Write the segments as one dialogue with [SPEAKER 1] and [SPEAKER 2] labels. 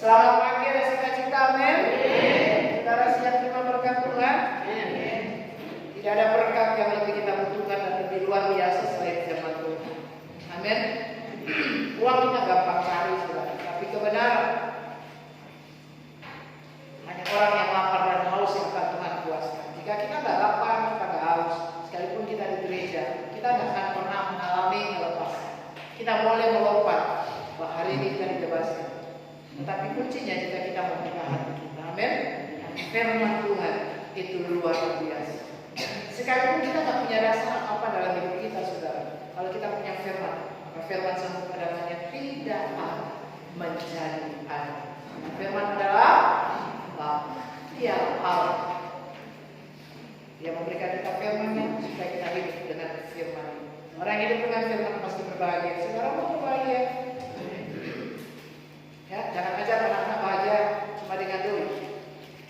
[SPEAKER 1] Selamat pagi, ada sukacita, amin. Saudara siap terima berkat Tuhan? Tidak ada berkat yang lebih kita butuhkan dan lebih luar biasa selain firman Tuhan. Amin. Uang kita gampang cari, saudara, tapi kebenaran hanya orang yang lapar dan haus yang akan Tuhan puaskan. Jika kita nggak lapar, kita nggak haus, sekalipun kita di gereja, kita nggak akan pernah mengalami kelepasan. Kita boleh melompat, bahwa hari ini kita dibebaskan. Tetapi kuncinya jika kita membuka hati kita, amin. Firman Tuhan itu luar biasa. Sekalipun kita nggak punya dasar apa dalam hidup kita, saudara, kalau kita punya firman, maka firman sanggup adanya tidak akan menjadi ada. Firman adalah tiap hal. Dia memberikan kita firman-Nya supaya kita hidup dengan firman. Orang hidup dengan firman pasti berbahagia. Saudara mau berbahagia? Ya, jangan ajar anak-anak bahagia cuma dengan duit.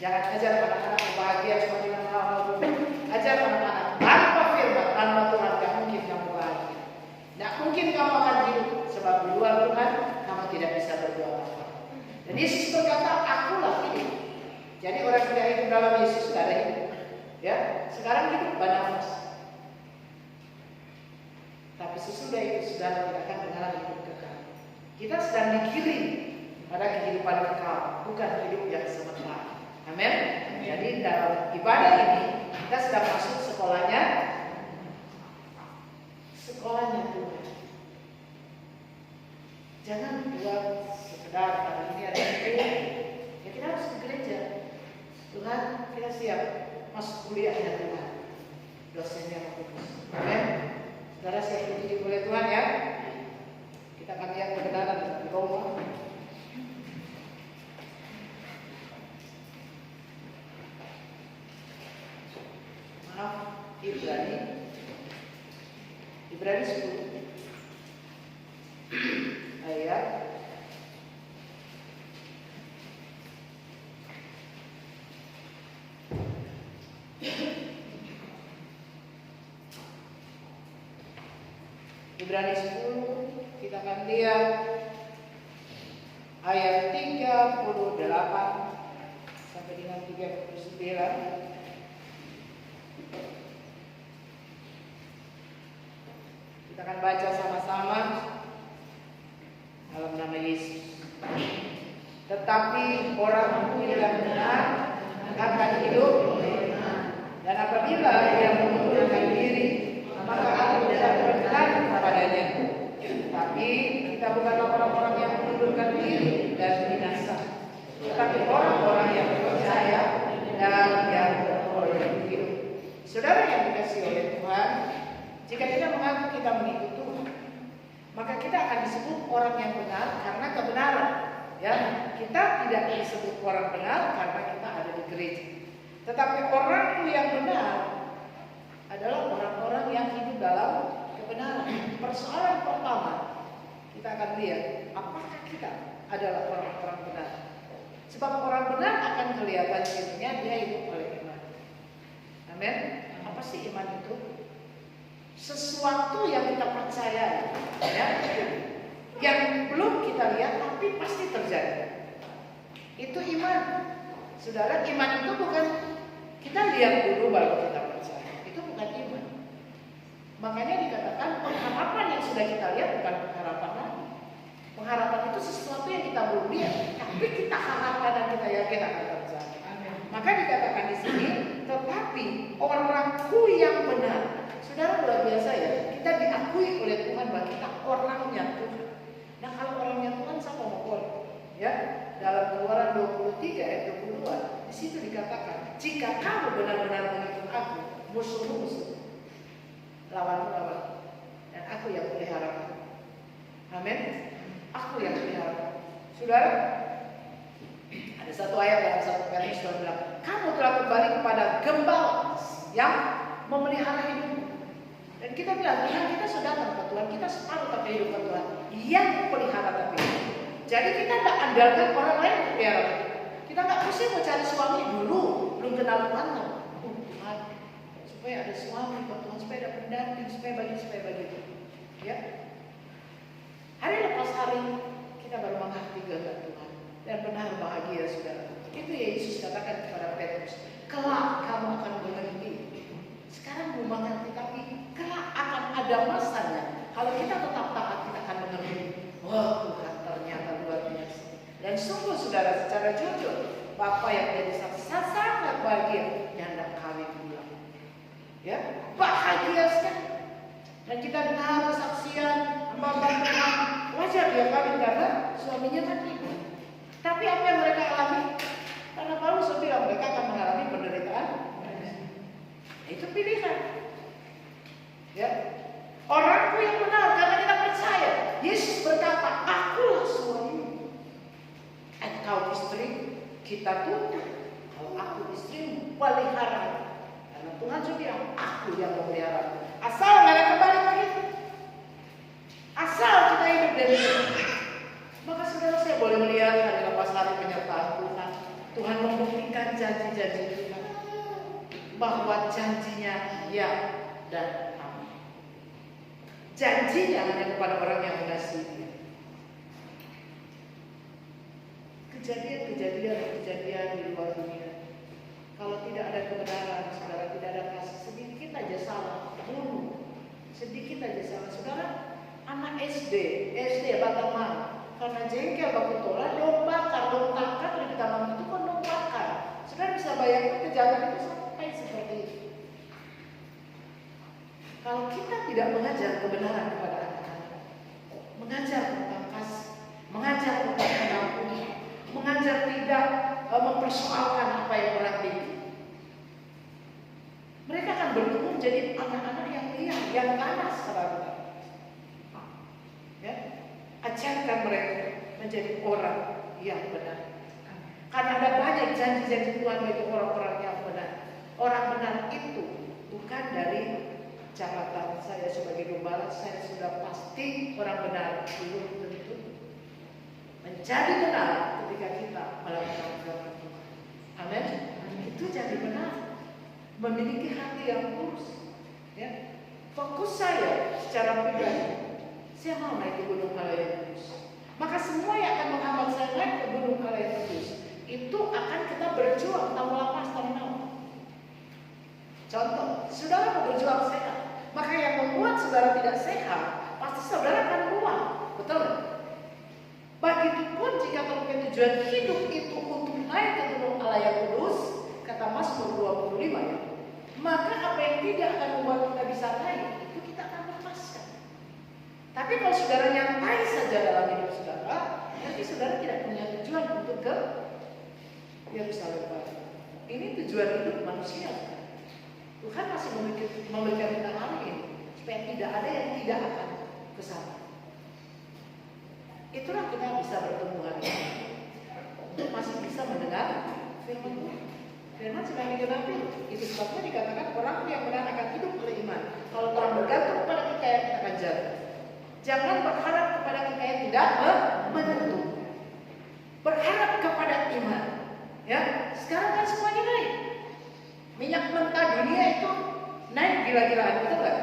[SPEAKER 1] Jangan ajar anak-anak bahagia cuma dengan hal-hal duit. Ajar anak-anak tanpa firman, tanpa Tuhan, tidak mungkin kamu bahagia. Tidak mungkin kamu akan hidup, sebab di luar Tuhan kamu tidak bisa berbuat apa. Dan Yesus berkata, akulah hidup. Jadi orang yang tidak hidup dalam Yesus tidak ada hidup. Ya, sekarang hidup pada emas. Tapi sesudah itu sudah tidak akan mengalami hidup kekal. Kita sedang digiring pada kehidupan kekal, bukan hidup yang sementara. Amin. Jadi dalam ibadah ini kita sedang masuk sekolahnya Tuhan. Jangan buat sekedar hari ini ada itu. Ya kita harus ke gereja. Tuhan, kita siap masuk kuliahnya Tuhan. Dosennya bagus. Amin. Saudara siap dididik oleh Tuhan ya. Kita akan lihat kebenaran di Roma. Ibrani 10 ayat Ibrani 10 kita akan lihat ayat 38 sampai dengan 39. Kita akan baca sama-sama dalam nama Yesus. Tetapi orang yang benar akan hidup, dan apabila ia mengundurkan diri, maka aku tidak berkenan kepadanya. Tapi kita bukanlah orang-orang yang mengundurkan diri dan binasa, tetapi orang-orang yang percaya dan yang beroleh hidup. Saudara yang dikasihi oleh Tuhan, jika kita mengaku kita mengikut Tuhan, maka kita akan disebut orang yang benar karena kebenaran. Ya, kita tidak disebut orang benar karena kita ada di gereja. Tetapi orang yang benar adalah orang-orang yang hidup dalam kebenaran. Persoalan pertama, kita akan lihat apakah kita adalah orang-orang benar. Sebab orang benar akan kelihatan dirinya dia hidup oleh iman. Amin. Apa sih iman itu? Sesuatu yang kita percaya, ya, yang belum kita lihat tapi pasti terjadi. Itu iman. Saudara, iman itu bukan kita lihat dulu baru kita percaya. Itu bukan iman. Makanya dikatakan pengharapan yang sudah kita lihat bukan pengharapan lagi. Pengharapan itu sesuatu yang kita belum lihat, tapi kita harapkan dan kita yakin akan terjadi. Maka dikatakan di sini, tetapi orangku yang benar. Saudara, luar biasa ya, kita diakui oleh Tuhan bahwa kita orangnya Tuhan. Nah, kalau orangnya Tuhan siapa mau boleh? Ya, dalam Keluaran 23 ayat 22 di situ dikatakan, jika kamu benar-benar mengikut aku, musuh-musuh, lawan-lawan, dan aku yang pelihara kamu. Amin. Aku yang pelihara. Saudara, ada satu ayat dalam 1 Petrus yang bilang, kamu telah kembali kepada gembala yang memelihara hidupmu. Dan kita bilang, Tuhan, kita sudah datang ke Tuhan, kita separuh tapi hidup ke Tuhan, yang pelihara tapi. Jadi kita tidak andalkan orang lain pelihara. Kita nggak mesti mau cari suami dulu, belum kenal Tuhan. Tuhan, supaya ada suami buat Tuhan, supaya ada pendamping, supaya begitu. Ya. Hari lepas hari kita baru mengerti kehendak Tuhan dan benar secara jujur. Bapak yang jadi saksi sangat bahagia nyanda kawin pulang. Ya, bahagia sekali. Dan kita dengar kesaksian Bapak Tuhan, wajar dia kawin karena suaminya mati. Tapi apa yang mereka alami? Karena Paulus bilang mereka akan mengalami penderitaan. Itu pilihan. Ya, orangku yang benar karena kita percaya. Yesus berkata, akulah suamimu. Engkau istri, kita tuntut. Kalau aku istrimu, pelihara. Karena Tuhan juga bilang, aku yang memelihara. Asal nggak ada kembali begitu. Asal kita hidup dari itu. Maka saudara, saya boleh melihat hari lepas hari penyertaan Tuhan. Tuhan membuktikan janji-janji Tuhan. Bahwa janjinya ya dan amin. Janjinya hanya kepada orang yang mengasihi Dia. Kejadian di luar dunia. Kalau tidak ada kebenaran, saudara, tidak ada kasih, sedikit aja salah, bunuh. Sedikit aja salah, saudara. Anak SD Batamang, karena jengkel baku tolak, lontakan dari taman itu kan lompatkan. Saudara bisa bayangkan kejadian itu sampai seperti itu. Kalau kita tidak mengajar kebenaran kepada anak-anak, mengajar tentang kasih, mengajar tentang pengampunan, mengajar tidak mempersoalkan apa yang orang bikin, mereka akan bertumbuh menjadi anak-anak yang liar, yang ganas, saudara. Ya, ajarkan mereka menjadi orang yang benar. Karena ada banyak janji-janji Tuhan bagi orang-orang yang benar. Orang benar itu bukan dari jabatan saya sebagai gembala, saya sudah pasti orang benar. Belum tentu menjadi benar ketika kita melakukan firman Tuhan. Amin. Itu jadi benar. Memiliki hati yang lurus. Ya. Fokus saya secara pribadi, saya mau naik ke Gunung Halaya Kudus. Maka semua yang akan menghambat saya naik ke Gunung Halaya Kudus, itu akan kita berjuang tanpa lepas tanpa. Contoh, saudara mau berjuang sehat, maka yang membuat saudara tidak sehat, pasti saudara akan buang. Betul? Begitupun jika terkait tujuan hidup itu untuk naik ke Gunung Halaya Kudus, kata Mazmur 25 ya, maka apa yang tidak akan membuat kita bisa naik, itu kita akan lepaskan. Tapi kalau saudara nyantai saja dalam hidup saudara, nanti saudara tidak punya tujuan untuk ke Yerusalem Baru. Ini tujuan hidup manusia. Tuhan masih memberikan kita hari ini supaya tidak ada yang tidak akan ke sana. Itulah kita bisa bertemu hari ini untuk masih bisa mendengar firman Tuhan. Firman sedang digenapi. Itu sebabnya dikatakan orang yang benar akan hidup oleh iman. Kalau orang bergantung kepada kekayaan, kita akan jatuh. Jangan berharap kepada kekayaan tidak menentu. Berharap kepada iman. Ya, sekarang kan semuanya naik. Minyak mentah dunia itu naik gila-gilaan, betul nggak?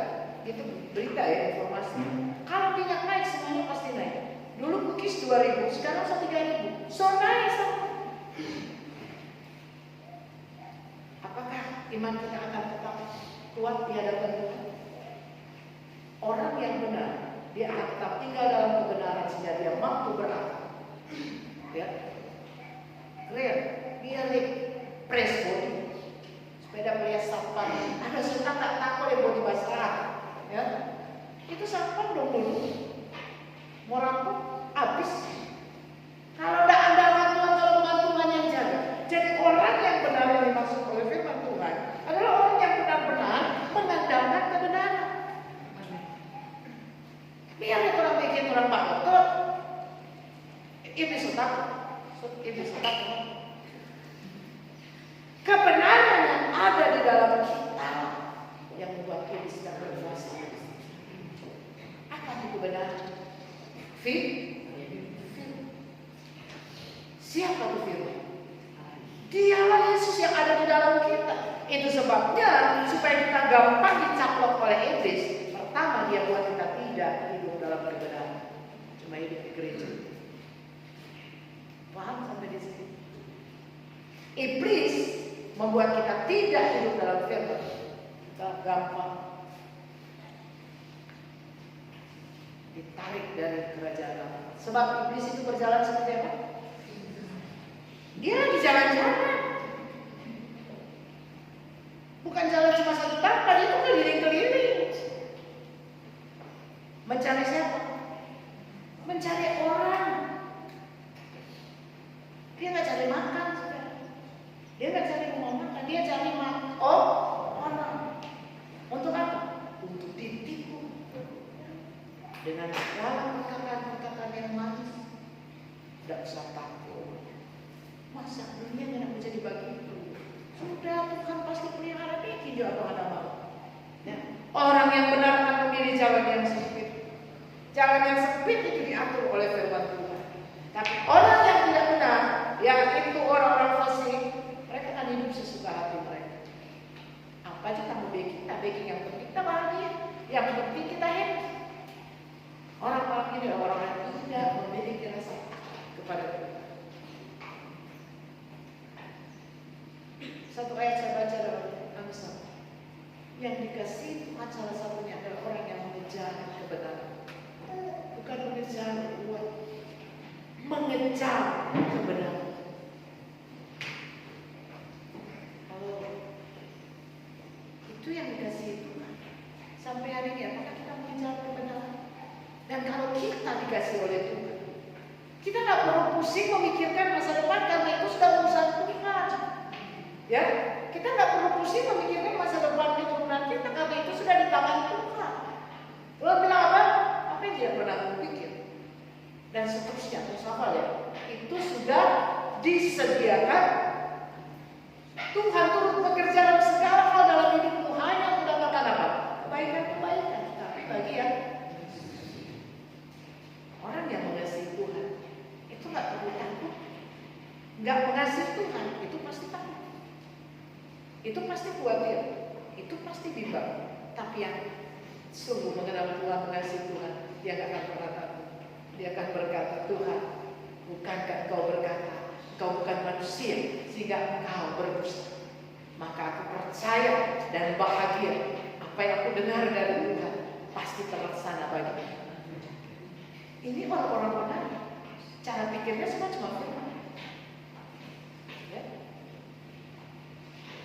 [SPEAKER 1] Itu berita ya, informasi. Kalau minyak naik semuanya pasti naik. Dulu cookies 2.000, sekarang 3.000. So naik sama. Apakah iman kita akan tetap kuat di hadapan Tuhan? Orang yang benar, dia akan tetap tinggal dalam kebenaran sehingga dia mampu berakal. Ya, keren. Dia press body, sepeda pria sampan. Ada suka tak takut yang body basah, ya. Itu sampan dong dulu. Mau rampok, habis. Kalau tidak andalkan Tuhan, kalau bukan Tuhan yang jaga. Jadi orang yang benar yang dimaksud oleh firman Tuhan adalah orang yang benar-benar mengandalkan kebenaran. Biar itu orang bikin orang bakal. Ini sudah. Kebenaran yang ada di dalam kita yang membuat kita sedang berpuasa. Apa itu kebenaran? Siapa itu firman? Dialah Yesus yang ada di dalam kita. Itu sebabnya supaya kita gampang dicaplok oleh iblis. Pertama, dia buat kita tidak hidup dalam kebenaran, cuma hidup di gereja. Paham sampai di sini? Iblis membuat kita tidak hidup dalam firman. Kita gampang ditarik dari kerajaan Allah. Sebab iblis itu berjalan seperti apa? Dia lagi jalan-jalan. Bukan jalan cuma satu tempat, dia tuh keliling-keliling. Mencari siapa? Mencari orang. Dia nggak cari makan, saudara. Dia nggak cari rumah makan, dia cari makan. Oh, orang. Untuk apa? Untuk ditipu. Dengan segala perkataan-perkataan yang manis. Tidak usah takut. Masa dunia tidak menjadi begitu? Sudah, Tuhan pasti pelihara bikin juga Tuhan mau. Ya. Orang yang benar akan memilih jalan yang sempit. Jalan yang sempit itu diatur oleh firman Tuhan. Tapi orang yang tidak benar, yang itu orang-orang fasik, mereka akan hidup sesuka hati mereka. Apa aja kamu baking yang penting kita bahagia, yang penting kita happy. Orang-orang ini orang yang tidak memiliki rasa kepada Tuhan. Satu ayat saya baca dalam Amsal. Yang dikasih Tuhan salah satunya adalah orang yang mengejar kebenaran. Bukan mengejar uang, mengejar kebenaran. Kalau itu yang dikasih Tuhan sampai hari ini, apakah kita mengejar kebenaran? Dan kalau kita dikasih oleh Tuhan, kita tidak perlu pusing memikirkan masa depan karena itu sudah urusan Tuhan. Ya, kita nggak perlu pusing memikirkan masa depan keturunan kita karena itu sudah di tangan Tuhan. Tuhan bilang apa? Apa yang dia pernah berpikir? Dan seterusnya, terus apa ya? Itu sudah disediakan. Tuhan turut bekerja dalam segala hal dalam hidupmu, hanya mendapatkan apa? Kebaikan-kebaikan. Tapi bagi yang orang yang mengasihi Tuhan, itu nggak perlu takut. Nggak mengasihi Tuhan, itu pasti takut. Itu pasti khawatir, itu pasti bimbang. Tapi yang sungguh mengenal Tuhan, mengasihi Tuhan, dia nggak akan pernah takut. Dia akan berkata, Tuhan, bukankah Engkau berkata, Engkau bukan manusia sehingga Engkau berdusta. Maka aku percaya dan bahagia apa yang aku dengar dari Tuhan pasti terlaksana bagiku. Ini orang-orang benar. Cara pikirnya semua cuma firman. Ya.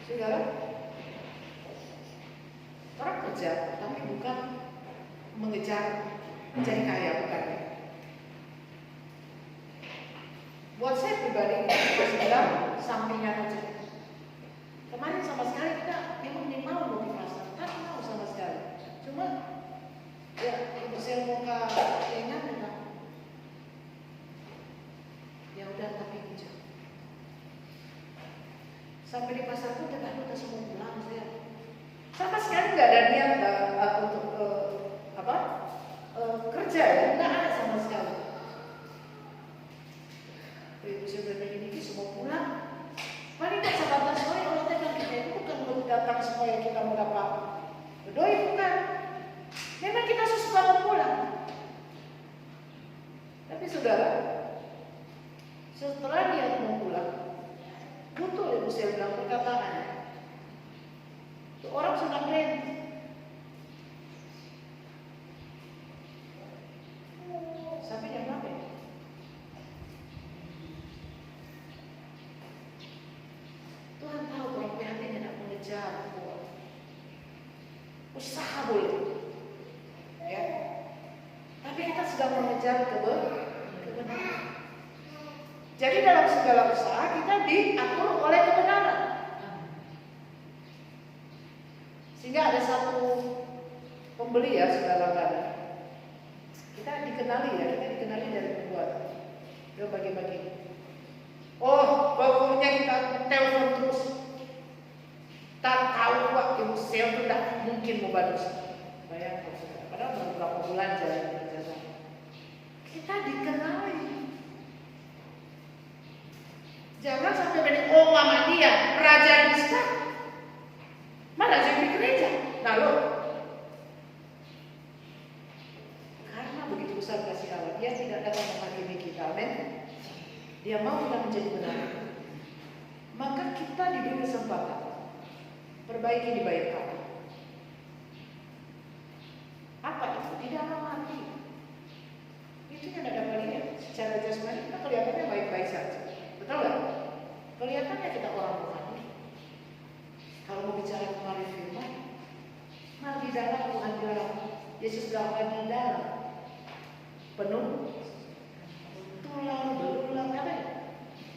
[SPEAKER 1] Saudara, orang kerja tapi bukan mengejar mencari kaya, bukan. Buat saya pribadi, saya bilang sampingan aja. Kemarin sama sekali kita memang mau di pasar, tak mau sama sekali. Cuma ya ibu saya mau ke Lengan bilang, ya udah tapi hijau. Sampai di pasar pun kita semua pulang saya. Sama sekali nggak ada niat untuk kerja ya, nggak ada sama sekali. Ibu saya bilang ini semua pulang. Paling tak sahabat sore kalau kita itu bukan untuk datang supaya kita mau dapat doi, bukan. Memang kita sesuka mau pulang. Tapi saudara, setelah dia mau pulang, betul ibu saya bilang perkataan. Orang sudah keren. Sampai jam berapa ya? Tuhan tahu kalau PHT tidak mengejar usaha boleh, ya. Tapi kita sedang mengejar kebenaran. Jadi dalam segala usaha kita diatur oleh kebenaran. Sehingga ada satu pembeli ya, saudara-saudara. Kita dikenali dari pembuat. Dia bagi-bagi. Oh, pokoknya kita telepon terus. Tak tahu waktu sale itu tidak mungkin mau bantu. Bayangkan, padahal beberapa bulan jalan. Kita dikenali. Jangan sampai beri oh mama dia raja Kristen. Mana raja di gereja? Lalu karena begitu besar kasih Allah, dia tidak datang menghakimi kita, amin. Dia mau kita menjadi benar. Maka kita diberi kesempatan perbaiki di baik kata. Apa itu? Di dalam hati. Itu yang tidak dapat lihat. Secara jasmani kita kelihatannya baik-baik saja. Betul nggak? Kelihatannya kita orang rohani. Kalau mau bicara mengenai firman, nah di dalam Tuhan bilang, Yesus bilang di dalam penuh tulang belulang apa ya?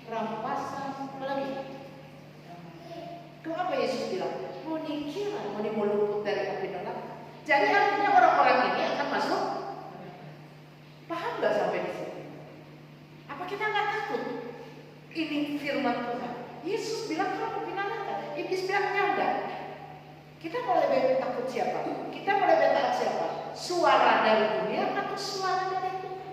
[SPEAKER 1] Rampasan apalagi. Kenapa Yesus bilang? Mau nikira, mau luput dari api neraka. Jadi artinya orang-orang ini akan masuk. Paham nggak sampai di sini? Apa kita nggak takut? Ini firman Tuhan. Yesus bilang kalau binatang, Iblis bilangnya enggak. Kita mau lebih takut siapa? Kita mau lebih taat siapa? Suara dari dunia atau suara dari Tuhan?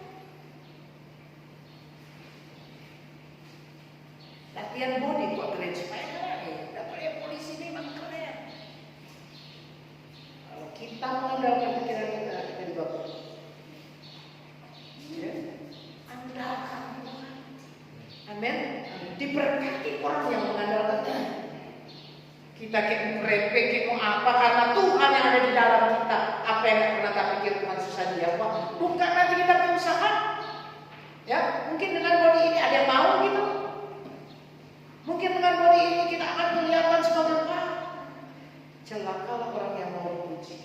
[SPEAKER 1] Latihan body buat keren supaya keren. Dapatnya polisi ini memang keren. Kalau kita mengandalkan pikiran kita dibawa. Ya. Andalkan Tuhan. Amin. Diberkati orang yang mengandalkan Tuhan. Kita kayak merepek, kayak mau apa karena Tuhan yang ada di dalam kita. Apa yang pernah kita pikir Tuhan susah dijawab. Bukan nanti kita berusaha. Ya, mungkin dengan body ini ada yang mau gitu. Mungkin dengan body ini kita akan kelihatan sebagai apa? Celakalah orang yang mau dipuji.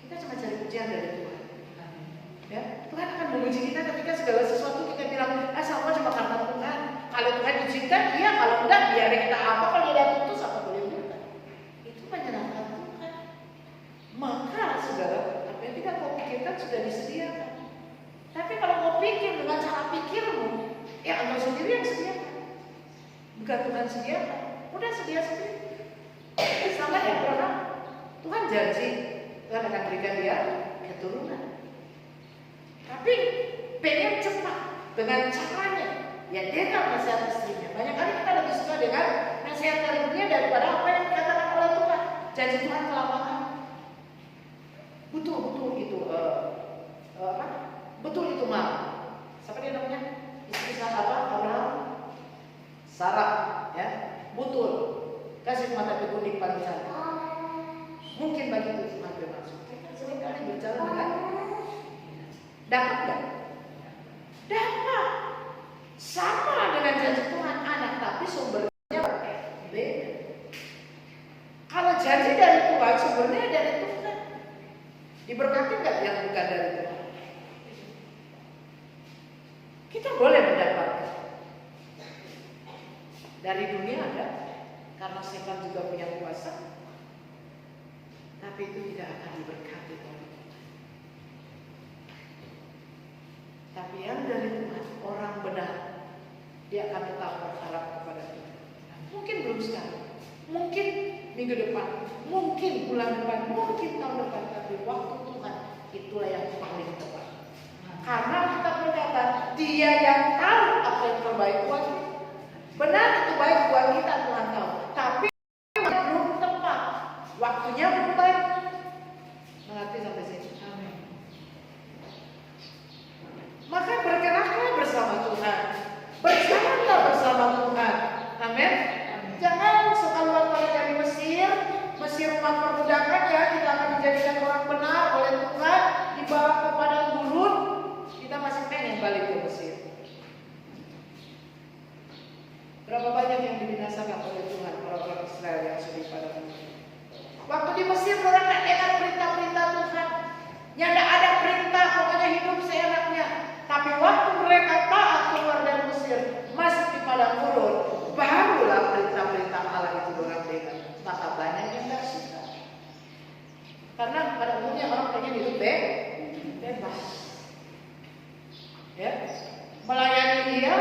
[SPEAKER 1] Kita cuma cari pujian dari Tuhan. Ya, Tuhan akan memuji kita ketika segala sesuatu kita bilang, sama cuma karena Tuhan. Kalau Tuhan izinkan, iya. Kalau enggak, biar kita apa. Kalau dia putus, apa boleh bukan? Itu menyenangkan Tuhan. Maka saudara, apa yang tidak kau pikirkan sudah disediakan. Tapi kalau kau pikir dengan cara pikirmu, ya engkau sendiri yang sediakan. Bukan Tuhan sediakan. Udah sedia sendiri. Sama Abraham, Tuhan janji Tuhan akan berikan dia keturunan. Tapi pengen cepat dengan caranya. Ya dengar nasihat istrinya. Banyak kali kita lebih suka dengan nasihat dari dunia daripada apa yang dikatakan oleh Tuhan. Janji Tuhan kelamaan. Betul itu apa? Betul itu mal. Siapa dia namanya? Istri apa? Abraham, Sarah, ya. Betul. Kasih mata kuning paling cantik. Mungkin bagi itu Tuhan bermaksud. Kita seringkali berjalan dengan dapat nggak? Dapat. Sama dengan janji Tuhan anak, tapi sumbernya beda. Kalau janji dari Tuhan, sumbernya dari Tuhan. Diberkati nggak yang bukan dari Tuhan? Kita boleh mendapatkan. Dari dunia ada, karena setan juga punya kuasa. Tapi itu tidak akan diberkati oleh Tuhan. Tapi yang dari Tuhan, orang benar, dia akan tetap berharap kepada Tuhan. Mungkin belum sekarang, mungkin minggu depan, mungkin bulan depan, mungkin tahun depan. Tapi waktu Tuhan, itulah yang paling tepat. Karena kita berkata, dia yang tahu apa yang terbaik buat kita. Benar itu baik buat kita, Tuhan tahu. Tapi belum tepat, waktunya belum baik. Mengerti sampai sini? Amin. Maka bergeraklah bersama Tuhan. Berjalanlah bersama Tuhan. Amin. Jangan sekeluar dari Mesir umat perbudakan ya, kita akan dijadikan orang benar oleh Tuhan, dibawa ke padang gurun. Kita masih pengen balik ke Mesir. Berapa banyak yang dibinasakan oleh Tuhan orang-orang Israel yang sudah pada Mesir. Waktu di Mesir orang tak dengar perintah-perintah Tuhan. Ya tidak ada perintah, pokoknya hidup seenaknya. Tapi waktu mereka taat keluar dari Mesir, masuk di padang gurun, barulah perintah-perintah Allah itu orang dengar. Maka banyak yang tidak suka. Karena pada umumnya orang pengen hidup bebas. Ya, melayani dia,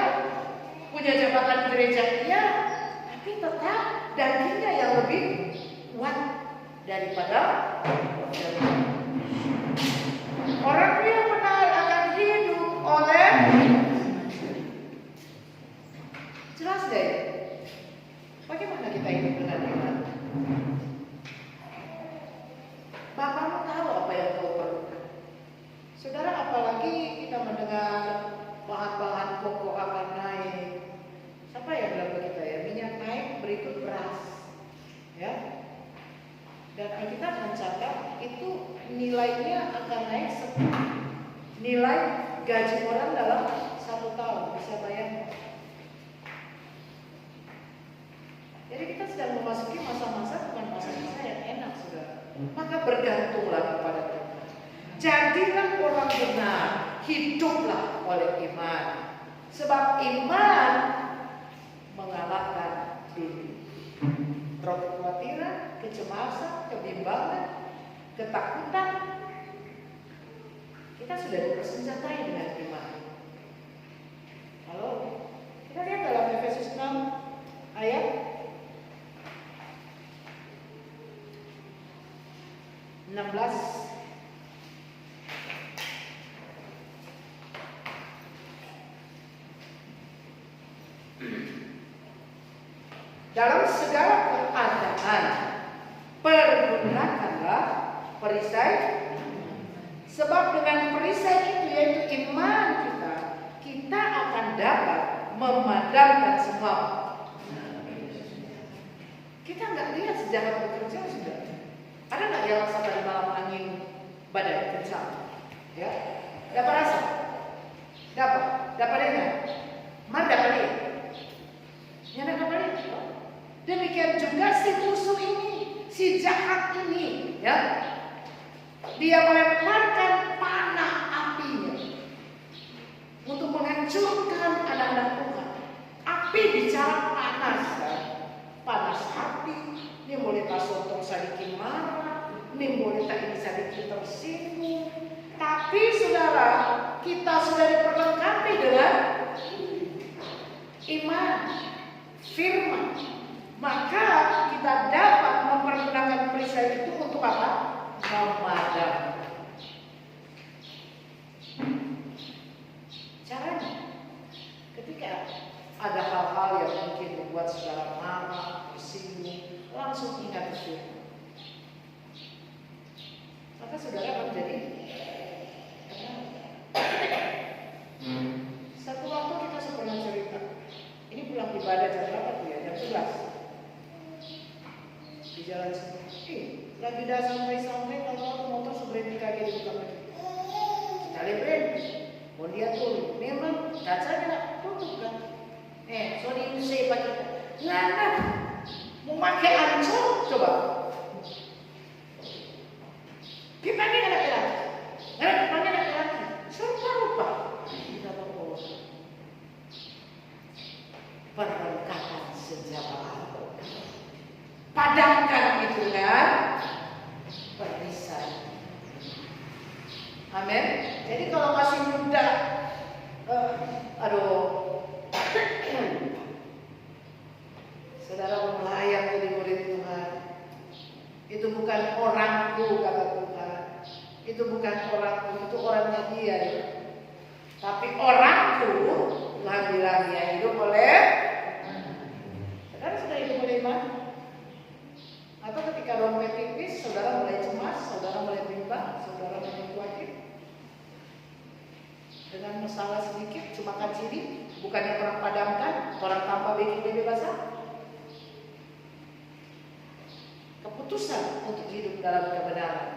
[SPEAKER 1] punya jabatan gereja dia, tapi tetap dagingnya yang lebih kuat daripada orang yang benar akan hidup oleh. Jelas deh. Bagaimana kita hidup dengan iman? Bapakmu tahu apa yang kau perlukan. Saudara, apalagi kita mendengar bahan-bahan pokok akan naik. Siapa yang bilang begitu ya? Minyak naik, berikut beras. Ya. Dan Alkitab mencatat itu nilainya akan naik nilai gaji orang dalam 1 tahun. Bisa bayangkan. Jadi kita sedang memasuki masa-masa bukan masa-masa yang enak, saudara. Maka bergantunglah kepada Tuhan. Jadilah orang benar, hiduplah oleh iman. Sebab iman mengalahkan dunia. Roh kekhawatiran, kecemasan, kebimbangan, ketakutan, kita sudah dipersenjatai dengan iman. Halo, kita lihat dalam Efesus 6 ayat 16. Dalam segala keadaan pergunakanlah perisai, sebab dengan perisai itu yaitu iman kita akan dapat memadamkan semua. Kita nggak lihat sejarah bekerja sudah. Ada nggak yang rasa dari malam angin badai kencang? Ya, dapat rasa, dapat dengar, mana dapat lihat? Yang dapat lihat. Demikian juga si musuh ini, si jahat ini, ya, dia melemparkan panah apinya untuk menghancurkan anak-anak Tuhan. Api bicara panas, kan? Panas hati. Ini boleh tak sontong sedikit marah, ini boleh tak ini sedikit tersinggung. Tapi saudara, kita sudah diperlengkapi dengan iman, firman. Maka kita dapat mempergunakan perisai itu untuk apa? Memadamkan. Caranya, ketika ada hal-hal yang mungkin membuat saudara marah, tersinggung, langsung ingat firman. Maka saudara akan jadi satu waktu kita pernah cerita. Ini pulang ibadah jam berapa tuh ya? Jam 11. Di jalan sini, lagi dah sampai kalau motor seberhenti kaki di depan lagi. Kita berhenti, mau dia turun, memang kacanya tutup kan? Sorry saya pakai, nana, mau pakai ancol, coba. Gimana anak-anak? Gimana anak-anak? Serba lupa. Kita bawa perlengkapan senjata api. Padamkan itu dengan perisai. Amin. Jadi kalau masih muda, saudara melayang jadi murid Tuhan, itu bukan orangku kata Tuhan. Itu bukan orangku, itu orangnya dia. Tapi orangku, Tuhan bilang dia hidup oleh. Saudara sudah hidup oleh iman? Atau ketika dompet tipis, saudara mulai cemas, saudara mulai bimbang, saudara mulai khawatir dengan masalah sedikit, cuma kaciri, bukannya orang padamkan, orang tanpa bikin kebebasan. Keputusan untuk hidup dalam kebenaran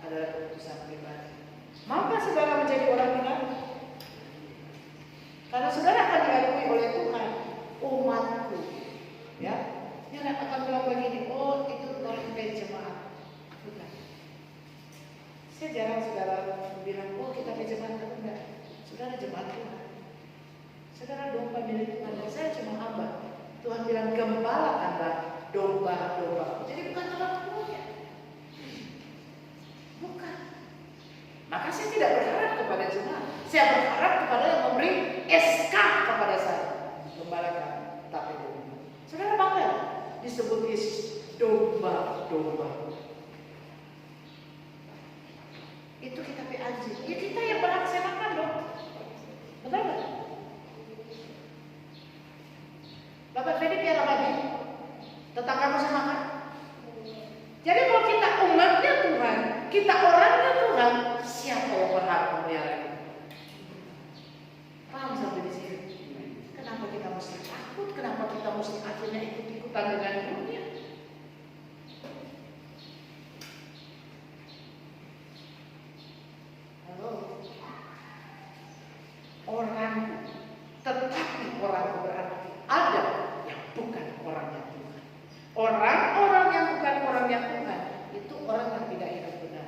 [SPEAKER 1] adalah keputusan pribadi. Maukah saudara menjadi orang benar? Karena saudara akan diakui oleh Tuhan, umatku, ya. Yang akan bilang begini, oh itu dompet jemaat. Bukan. Saya jarang saudara bilang, oh kita ke jemaat, enggak. Saudara jemaat Tuhan. Saudara domba milik Tuhan. Dan saya cuma hamba. Tuhan bilang gembalakanlah domba-domba. Jadi bukan Tuhan punya. Bukan. Maka saya tidak berharap kepada jemaat. Saya berharap kepada yang memberi SK kepada saya. Gembalakan tapi domba. Saudara bangga disebut Yesus domba-domba. Itu kita anjing. Ya kita yang berhak makan dong. Betul nggak? Bapak Fedi piara babi. Tetangga saya makan. Jadi kalau kita umatnya Tuhan, kita orangnya Tuhan, siapa yang berhak memelihara ini? Paham sampai di sini? Kenapa kita mesti takut? Kenapa kita mesti akhirnya ikut-ikutan dengan dunia? Halo, orang, tetapi orang berarti ada yang bukan orangnya Tuhan. orang-orang yang bukan orangnya Tuhan itu orang yang tidak hidup benar.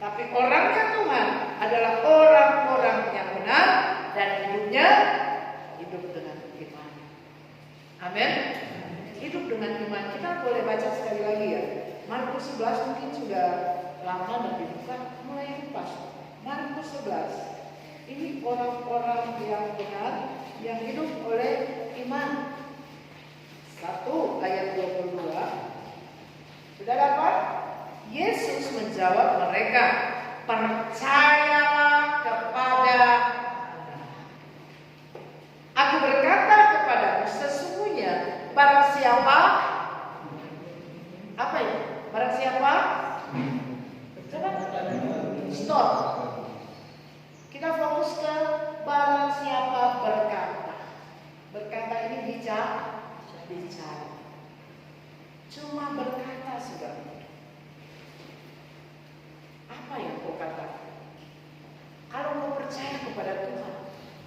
[SPEAKER 1] Tapi orangnya Tuhan adalah orang-orang yang benar dan hidupnya hidup dengan iman. Amin. Hidup dengan iman. Kita boleh baca sekali lagi ya. Markus 11 mungkin sudah lama dan dibuka, mulai pas. Markus 11. Ini orang-orang yang benar yang hidup oleh iman. 1 ayat 22. Sudah dapat? Yesus menjawab mereka, percayalah kepada Aku berkata kepadamu, sesungguhnya barang siapa, apa ya? Barang siapa? Coba stop. Kita fokus ke barang siapa berkata. Berkata ini bicara. Cuma berkata sudah. Apa yang kau katakan? Kalau kau percaya kepada Tuhan,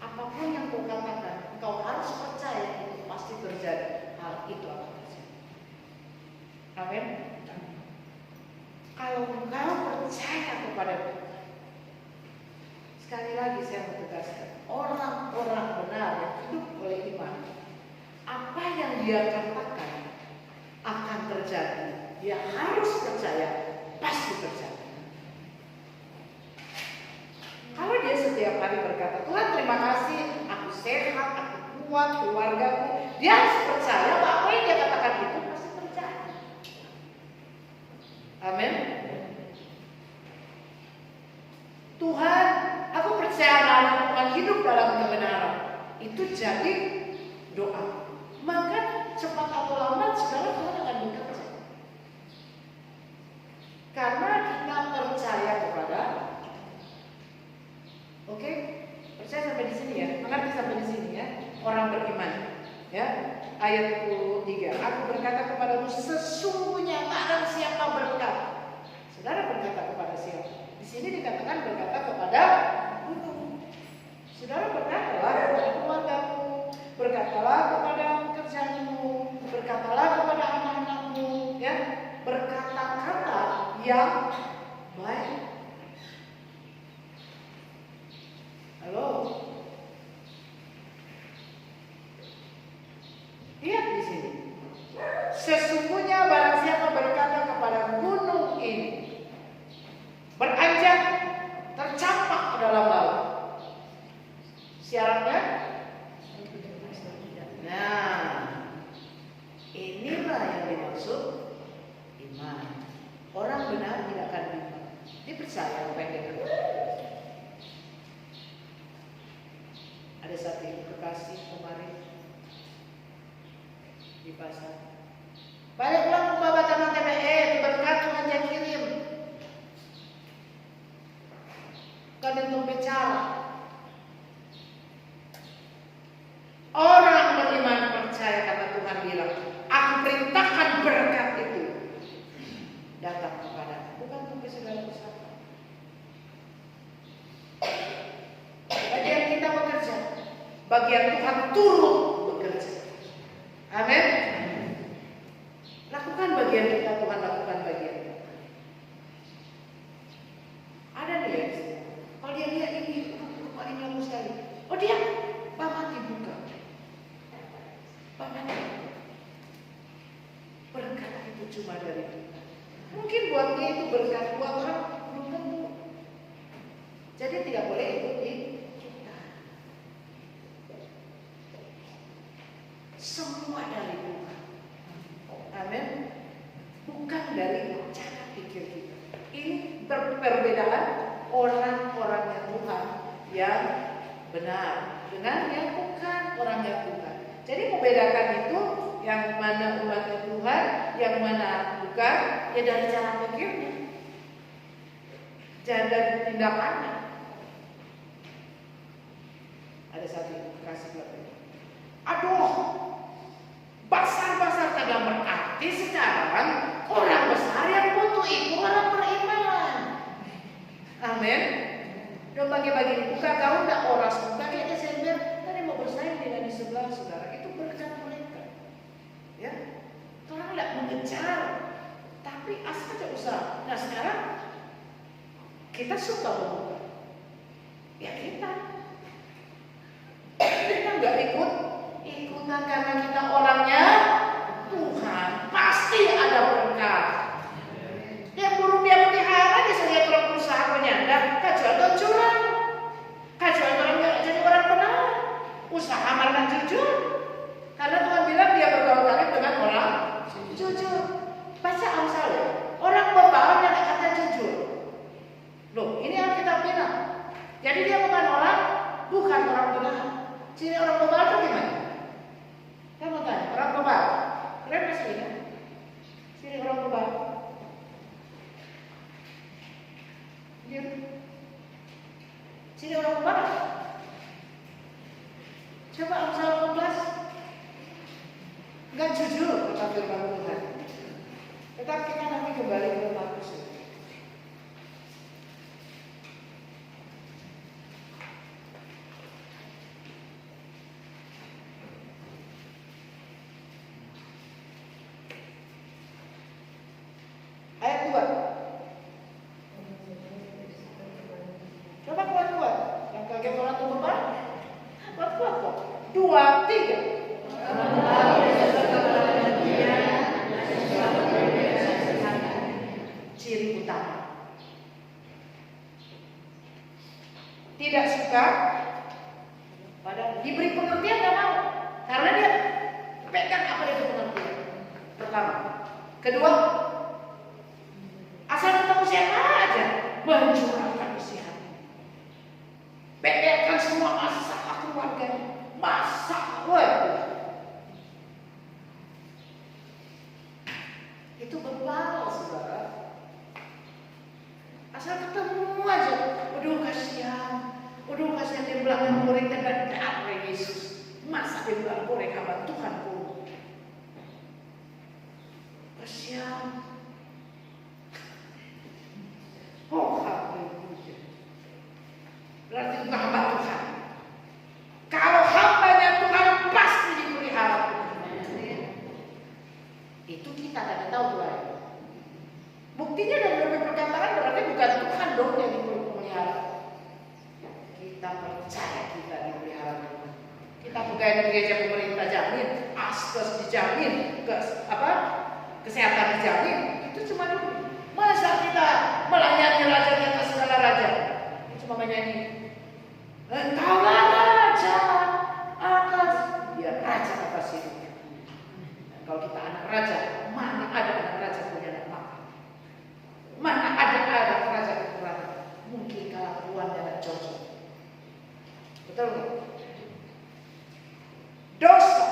[SPEAKER 1] apapun yang kau katakan, kau harus percaya itu pasti terjadi. Hal itu akan terjadi. Amin. Kalau engkau percaya kepada Tuhan, sekali lagi saya menegaskan, orang-orang benar yang hidup oleh iman, apa yang dia katakan akan terjadi. Dia harus percaya, pasti terjadi. Kalau dia setiap hari berkata, Tuhan terima kasih, aku sehat, aku kuat, keluargaku, dia harus percaya bahwa apa yang dia katakan itu pasti terjadi. Amin. Tuhan, aku percaya anak Tuhan hidup dalam kebenaran. Itu jadi doa. Maka cepat atau lambat segala Tuhan akan bekerja. Karena kita percaya kepada. Oke, percaya sampai di sini ya. Mengerti sampai di sini ya. Orang beriman. Ya, ayat 23. Aku berkata kepadamu, sesungguhnya barang siapa berkata. Saudara berkata kepada siapa? Di sini dikatakan berkata kepada gunung. Saudara berkatalah kepada keluargamu, berkatalah kepada pekerjaanmu, berkatalah kepada anak-anakmu, ya, berkata-kata yang baik. Halo. Lihat di sini. Sesungguhnya barang siapa berkata kepada gunung ini, beranjak, tercampak ke dalam laut. Syaratnya? Nah, inilah yang dimaksud iman. Orang benar tidak akan bimbang. Dia percaya apa yang dia katakan. Ada satu Bekasi kemarin di pasar. Balik pulang ke Bapak Taman TPE, berkat Tuhan yang kirim. Kadang bicara. Orang beriman percaya karena Tuhan bilang, aku perintahkan berkat itu datang kepada, bukan untuk segala usaha. Bagian kita bekerja, bagian Tuhan turut bekerja. Amin. Lakukan bagian kita, Tuhan lakukan bagian kita. Ada nih ya, kalau dia lihat ini, kok ini aku sekali. Oh dia, Bapak dibuka. Bapak berkat itu cuma dari Tuhan. Mungkin buat dia itu berkat, buat orang belum tentu. Jadi tidak boleh ikuti kita. Semua dari Tuhan. Amin. Bukan dari cara pikir kita. Ini perbedaan orang-orangnya Tuhan yang benar dengan yang bukan orangnya Tuhan. Jadi membedakan itu yang mana umatnya Tuhan, yang mana bukan, ya dari cara pikirnya, dari tindakannya. Ada satu kasih belakang. Aduh, besar-besar tidak berarti sekarang orang besar yang butuh itu orang beriman. Amin. Dan bagi-bagi buka gaun tidak oras, bukan kayaknya saya bilang tadi mau bersaing dengan di sebelah saudara itu berkat mereka. Ya, Tuhan tidak mengejar, tapi asal aja usaha. Nah sekarang kita suka berbuka, ya kita nggak ikutan karena kita orangnya Tuhan, pasti ada berkat. Yang burung dia pelihara dia lihat orang berusaha menyandang, kajual dan curang, kajual orang nggak jadi orang benar, usaha amal dan jujur. Karena Tuhan bilang dia bergaul karib dengan orang jujur. Baca Amsal ya, orang bebal yang kata jujur. Loh, ini yang kita bilang. Jadi dia bukan orang benar. Ciri orang bebal itu gimana? Saya mau tanya, orang bebal, keren masih ingat? Ciri orang bebal. Ciri orang bebal. Coba Amsal 14. Enggak jujur kata firman Tuhan. Tetap kita nanti kembali ke Markus. Ayat 2. Coba kuat-kuat. Yang kaget orang tua bebal. Kuat-kuat kok. 2, 3. Ciri utama. Tidak suka pada diberi pengertian gak mau. Karena dia pegang apa itu pengertian. Pertama. Kedua, asal ketemu siapa aja mencurahkan isi hati. Pegang semua masalah keluarganya. Masak, itu berbal, saudara. Asal ketemu aja, kasihan dia bilang goreng dan darah Yesus. Masa dia bilang goreng hamba Tuhan pun. Kasihan. Oh, haleluya. Berarti bukan hamba Tuhan. Kalau hambanya Tuhan pasti dipelihara. Itu kita tidak tahu Tuhan. Buktinya dari beberapa perkataan berarti bukan Tuhan dong yang dipelihara. Kita percaya kita dipelihara Tuhan. Kita bukan gereja pemerintah jamin, askes dijamin, kesehatan dijamin. Itu cuma dulu. Masa kita melayani raja di atas segala raja? Cuma menyanyi. Engkaulah raja atas, ya raja atas hidupnya. Kalau kita anak raja, mana ada anak raja punya anak mata? Mana ada anak raja kekurangan? Mungkin kalau Tuhan tidak cocok. Betul nggak? Dosa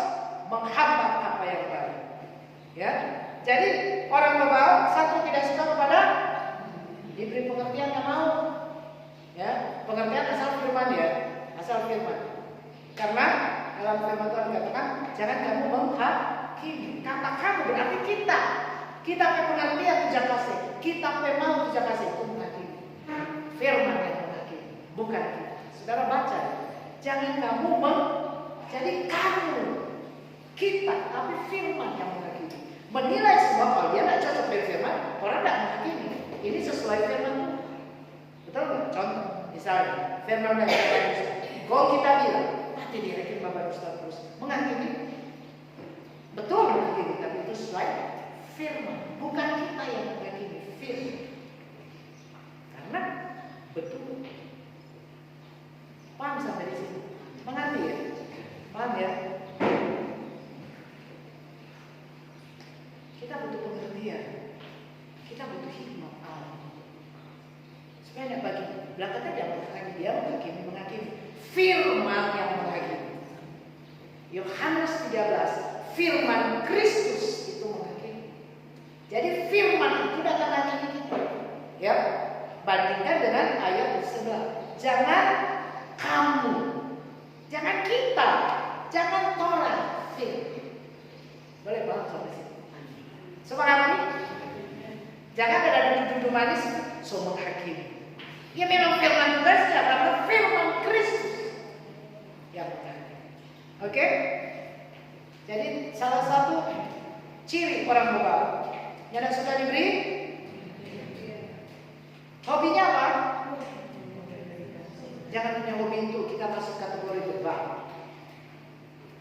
[SPEAKER 1] menghambat apa yang baik. Ya, jadi orang bebal satu tidak suka kepada diberi pengertian yang mau. Ya, pengertian asal firman ya, asal firman. Karena dalam firman Tuhan dikatakan jangan kamu menghakimi. Kata kamu berarti kita. Kita pengertian tidak kasih. Kita mau tidak kasih itu menghakimi. Firman yang menghakimi, bukan kita. Saudara baca. Jangan kamu jadi kamu kita, tapi firman yang menghakimi. Menilai semua kalau dia tidak cocok dengan firman, orang tidak menghakimi. Ini sesuai firman Tuhan. Betul nggak? Contoh, misalnya firman yang kalau kita bilang mati direkin Bapak Ustaz terus menghakimi, betul menghakimi, tapi itu sesuai firman, bukan kita yang menghakimi firman. Karena betul. Paham sampai di sini? Mengerti ya? Paham ya? Kita butuh pengertian. Kita butuh hikmah Allah. Supaya tidak bagi belakangnya dia menghakimi, dia menghakimi. Firman yang menghakimi. Yohanes 13, firman Kristus itu menghakimi. Jadi firman itu datang menghakimi kita. Ya, bandingkan dengan ayat di sebelah. Jangan kamu, jangan kita, jangan Torah, firman. Boleh banget sampai sini. Semangat ini. Jangan ada duduk manis, so menghakimi. Ya memang firman tugasnya karena firman Kristus yang menghakimi. Oke? Jadi salah satu Ciri orang bebal. Yang suka diberi. Hobinya apa? Jangan punya hobi itu, kita masuk kategori bebal.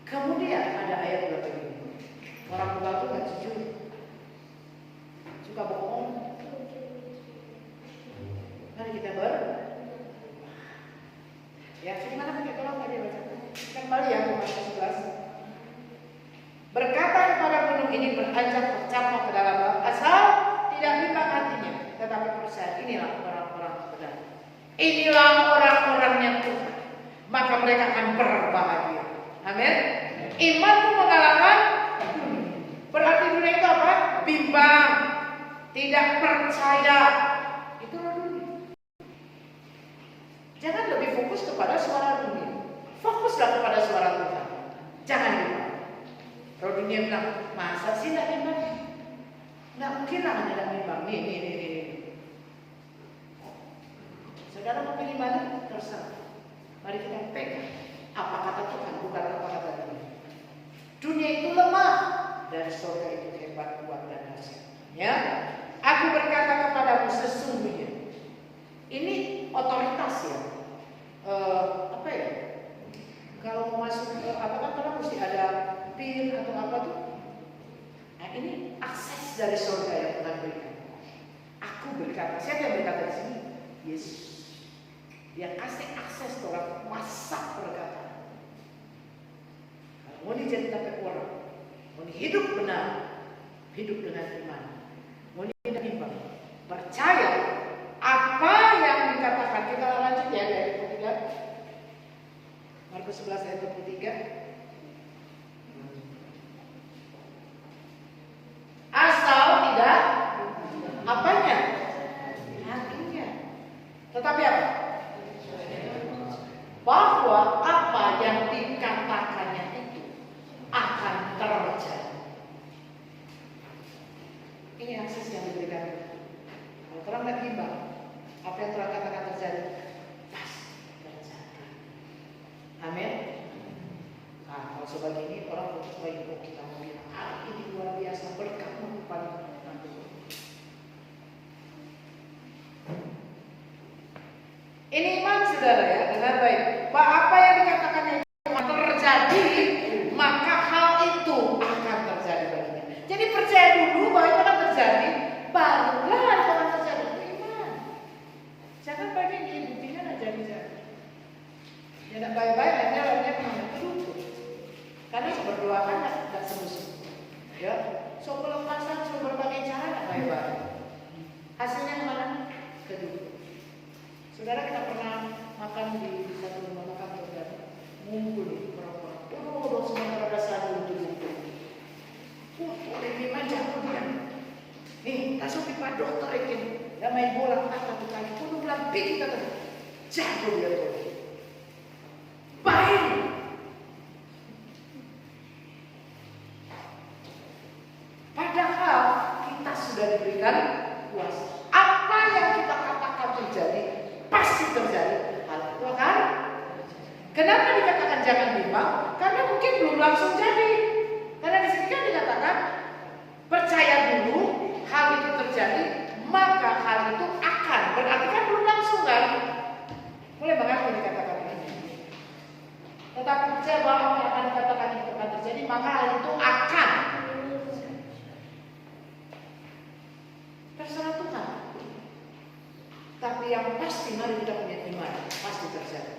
[SPEAKER 1] Kemudian ada ayat berapa ini? Orang bebal itu gak jujur, suka bohong. Mari kita ya, gimana pakai tolong tadi baca. Kembali ya ke Matius 11. Berkata kepada gunung ini, beranjak tercapai ke dalam laut, asal tidak bimbang hatinya, tetapi percaya. Inilah orang-orang benar. Inilah orang-orangnya Tuhan. Maka mereka akan berbahagia. Amin. Imanmu mengalahkan dunia. Berarti dunia itu apa? Bimbang, tidak percaya. Itu dunia. Jangan lebih fokus kepada suara dunia. Fokuslah kepada suara Tuhan. Jangan bimbang. Kalau dunia bilang, masa sih tidak bimbang? Tidak mungkin lah tidak bimbang. Nih. Saudara mau pilih mana? Terserah. Mari kita pegang apa kata Tuhan, bukan apa kata dunia. Dunia itu lemah dan surga itu hebat, kuat dan dahsyat. Ya, aku berkata kepadamu sesungguhnya. Ini otoritas ya. Apa ya? Kalau mau masuk ke apa kan orang mesti ada PIN atau apa tuh. Nah ini akses dari surga yang Tuhan berikan. Aku berkata, siapa yang berkata di sini? Yesus. Dia kasih akses ke orang masak perkataan. Mau jadi tapi orang, mau hidup benar, hidup dengan iman, mau tidak bimbang, percaya apa yang dikatakan. Kita lanjut ya dari 23. Markus 11 ayat 23. Asal tidak apanya? Hatinya. Tetapi apa? Bahwa apa yang dikatakannya itu akan terjadi. Ini akses yang diberikan. Kalau terang tidak bimbang, apa yang Tuhan katakan terjadi pasti terjadi. Amin. Nah, kalau sebagai ini orang fokus baik, kita mau bilang hari ini luar biasa berkatmu paling nanti. Ini iman saudara ya, dengan baik. Apa yang dikatakannya itu terjadi, maka hal itu akan terjadi baginya. Jadi percaya dulu bahwa itu akan terjadi, barulah itu akan terjadi. Itu iman. Jangan pakai ini buktinya nggak jadi-jadi. Ya tidak baik-baik, akhirnya dulu. Karena berdoa kan nggak sembuh. Ya, so pelepasan, so berbagai cara nggak baik-baik. Hasilnya kemana? Kedua. Saudara, kita pernah makan di satu rumah makan saudara, ngumpul orang-orang. Sementara ada satu duduk. Ini macam dia. Nih, tak sopi pak dokter ini. Dah main bola apa tuh kali? Kudu bilang pik kita tuh. Jago dia tuh. Baik. Padahal kita sudah diberikan kuasa. Apa yang kita katakan terjadi pasti terjadi. Hal itu akan. Kenapa dikatakan jangan bimbang? Karena mungkin belum langsung jadi. Karena di sini kan dikatakan percaya dulu hal itu terjadi, maka hal itu akan. Berarti kan belum langsung kan? Boleh banget dikatakan ini. Tetapi percaya bahwa apa yang akan dikatakan itu akan terjadi, maka hal itu akan. Terserah Tuhan. Tapi yang pasti mari kita punya iman, pasti terjadi.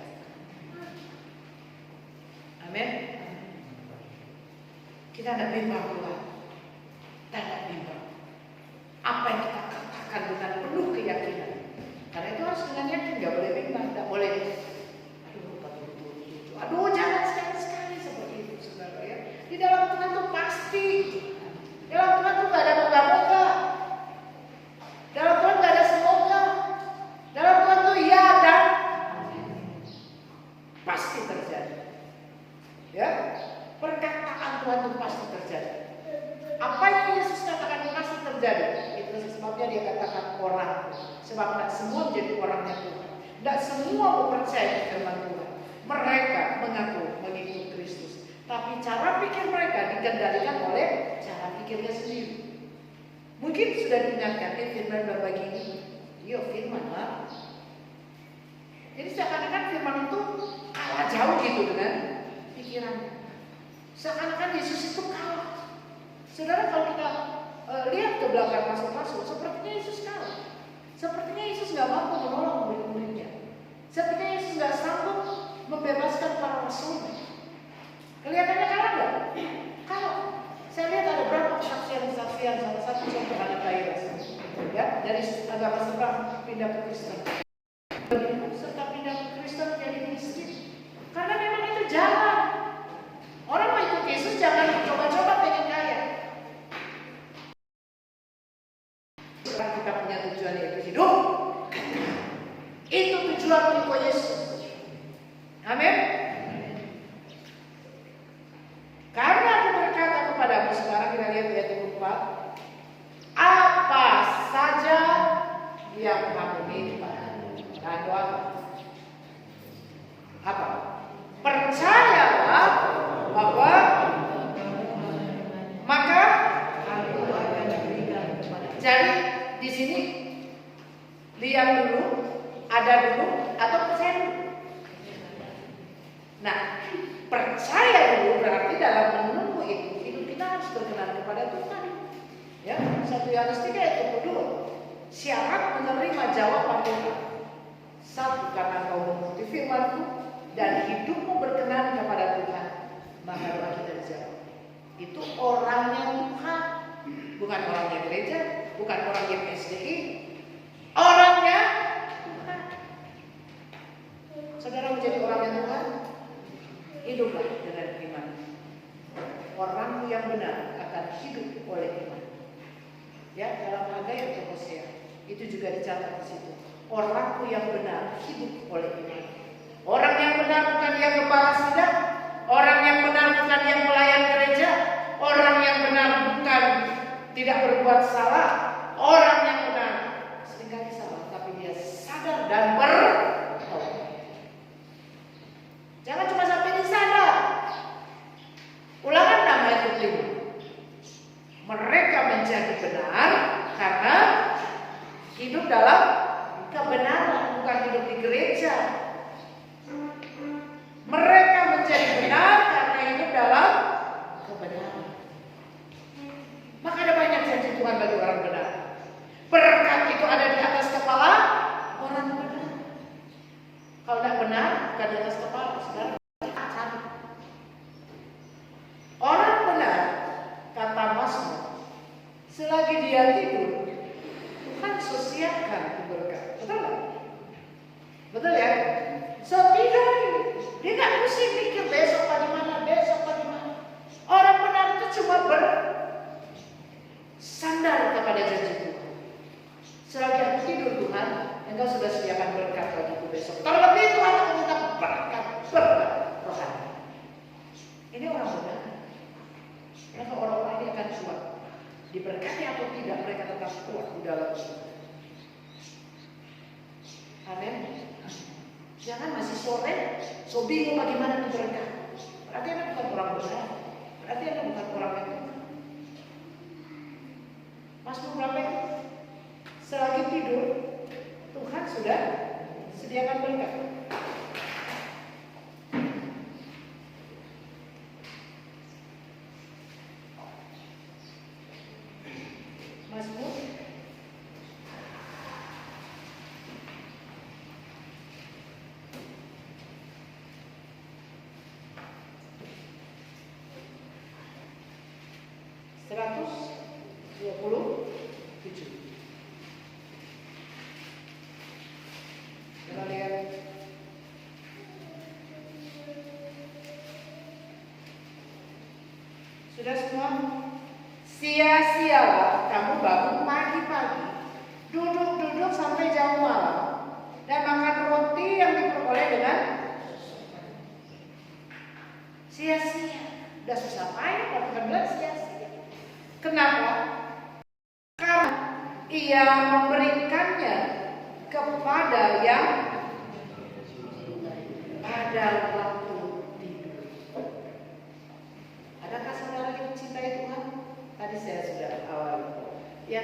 [SPEAKER 1] Amin. Kita tidak bimbang Tuhan, tidak bimbang. Apa yang kita katakan dengan penuh keyakinan. Karena itu harus dengan yakin, nggak boleh bimbang, tidak boleh. Aduh, jangan sekali-sekali seperti itu, saudara ya. Di dalam Tuhan itu pasti. Dalam Tuhan itu nggak ada moga-moga. Dalam Tuhan nggak ada semoga. Dalam Tuhan itu ya dan pasti terjadi. Ya, perkataan Tuhan itu pasti terjadi. Apa yang Yesus katakan itu pasti terjadi. Itu sebabnya dia katakan orang. Sebab tidak semua menjadi orangnya Tuhan. Tidak semua mau percaya firman Tuhan. Mereka mengaku mengikut Kristus, tapi cara pikir mereka dikendalikan oleh cara pikir pikirnya sendiri. Mungkin sudah diingatkan, firman Bapak gini, iya firman lah. Jadi seakan-akan firman itu kalah jauh gitu dengan pikirannya. Seakan-akan Yesus itu kalah. Saudara, kalau kita lihat ke belakang rasul-rasul, sepertinya Yesus kalah. Sepertinya Yesus nggak mampu menolong murid-muridnya. Sepertinya Yesus nggak sanggup membebaskan para rasulnya. Kelihatannya kalah nggak? Kalah. Saya lihat ada berapa kesaksian-kesaksian, salah satu contoh anak Jairus, ya, dari agama seberang pindah ke Kristen. Serta pindah ke Kristen jadi miskin. Karena memang itu jalan. Orang mau ikut Yesus jangan coba-coba pengen kaya. Sekarang kita punya tujuan yaitu hidup. Itu tujuan mengikut Yesus. Amin. Karena aku berkata kepadamu, sekarang kita lihat ayat 24. Apa saja yang kamu minta dan doa. Apa? Percayalah bahwa maka aku akan berikan kepada. Jadi di sini lihat dulu, ada dulu atau percaya dulu. Nah, percaya dulu berarti dalam menunggu itu hidup kita harus berkenan kepada Tuhan. Ya, 1 Yohanes 3 ayat 22. Syarat menerima jawaban Tuhan. 1, karena kau mengerti firman-Ku dan hidupmu berkenan kepada Tuhan, maka doa kita dijawab. Itu orangnya Tuhan, bukan orangnya gereja, bukan orangnya PSDI, orangnya Tuhan. Saudara menjadi orangnya Tuhan, hiduplah dengan iman. Orang yang benar akan hidup oleh iman. Ya, dalam Hagai atau Hosea itu juga dicatat di situ. Orang yang benar hidup oleh iman. Orang yang benar bukan yang kepala sidang, orang yang benar bukan yang pelayan gereja, orang yang benar bukan tidak berbuat salah, orang yang benar seringkali salah, tapi dia sadar dan bertobat. Jangan cuma sampai disadar. Ulangan 6 ayat 5. Mereka menjadi benar karena hidup dalam kebenaran, bukan hidup di gereja. Mereka menjadi benar karena hidup dalam kebenaran. Maka ada banyak janji Tuhan bagi orang benar. Berkat itu ada di atas kepala orang benar. Kalau tidak benar, bukan di atas kepala, saudara. Orang benar, kata Mazmur, selagi dia tidur, Tuhan sosialkan berkat. Betul nggak? Betul ya? So tidur, dia nggak mesti mikir besok bagaimana, besok bagaimana. Orang benar itu cuma bersandar kepada janji Tuhan. Selagi aku tidur Tuhan, Engkau sudah sediakan berkat bagiku besok. Terlebih Tuhan akan minta berkat rohani. Ini orang benar. Maka orang-orang ini akan kuat. Diberkati atau tidak, mereka tetap kuat di dalam Tuhan. Amin. Jangan masih sore, so bingung bagaimana itu berkat. Berarti Anda bukan orang benar. Berarti Anda bukan orang yang benar. Mazmur berapa itu? Selagi tidur, Tuhan sudah sediakan berkat. Mazmur 127. Kita lihat. Sudah semua? Sia-sialah kamu bangun pagi-pagi, duduk-duduk sampai jauh malam, dan makan roti yang diperoleh dengan sia-sia. Udah susah payah, tapi benar sia-sia. Kenapa? Karena ia memberikannya kepada yang pada waktu tidur. Adakah saudara yang mencintai Tuhan? Tadi saya